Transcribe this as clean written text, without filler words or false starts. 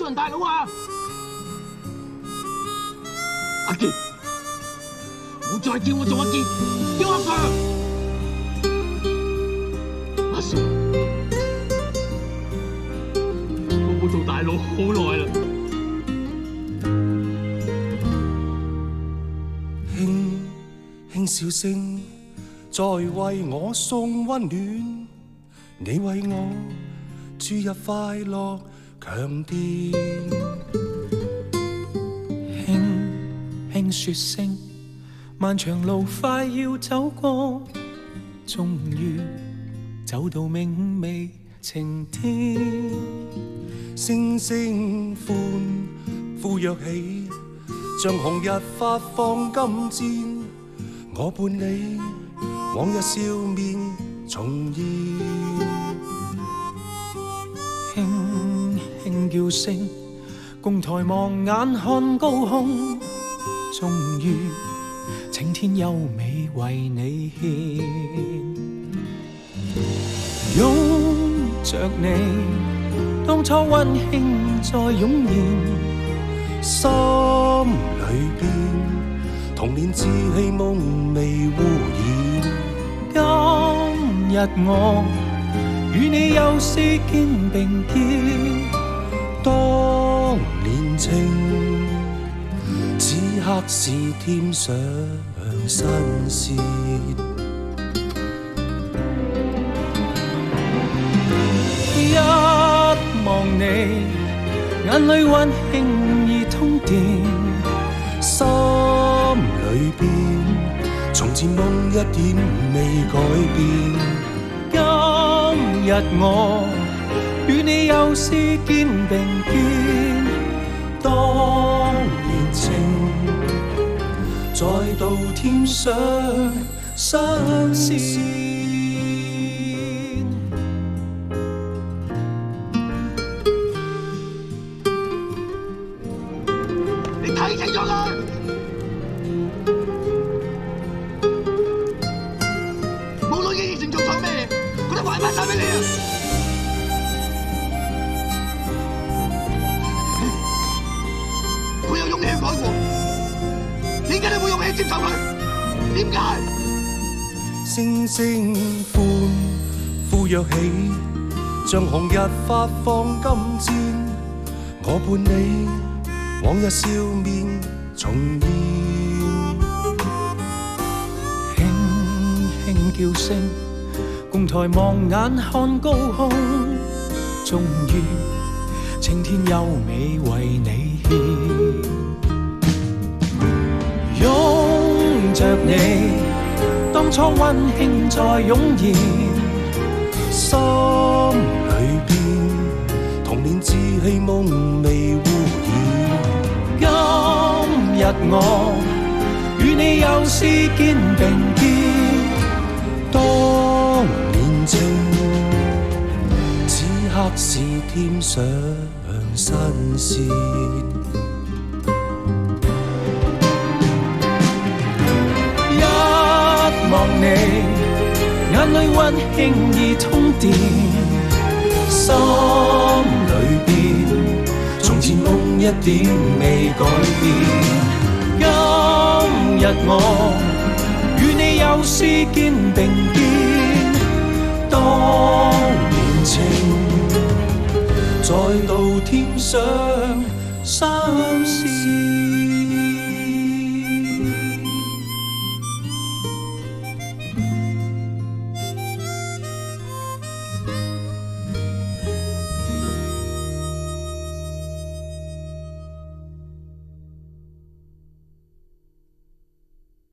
倫大佬啊？阿杰，唔好再叫我做阿杰，叫阿 Sir。阿 Sir， 我冇做大佬好耐啦。輕輕笑聲，在為我送溫暖，你為我注入快樂強電。輕輕說聲，漫長路快要走過，終於走到明媚晴天。聲聲歡呼躍起，像紅日發放金箭，我伴你往日笑面重現。輕輕叫聲，共抬望眼看高空，終於晴天優美為你獻。擁着你，當初溫馨再湧現。心裏邊童年稚氣夢未污染。今日我與你又試肩並肩，當年情此刻是添上新鮮。一望你，眼裏溫馨已通電，心裏邊從前夢一點未改變。今日我與你又試肩並肩，當年情再度添上新鮮。你睇清楚佢，無論嘅以前做錯咩，佢都還翻晒俾你啊！佢有勇氣去改過，點解你冇勇氣接受佢？點解？聲聲歡呼躍起，像紅日發放金箭，我伴你往日笑面重現。輕輕叫聲，共抬望眼看高空，終於晴天優美為你獻。擁着你，當初溫馨再湧現。心裏邊童年稚氣夢未污染。今日我與你又試肩並肩，當年情此刻是添上新鮮。一望你，眼裏溫馨已通電，心裏邊從前夢一點未改變。今日我與你又試肩並肩，當年情再度添上新鮮。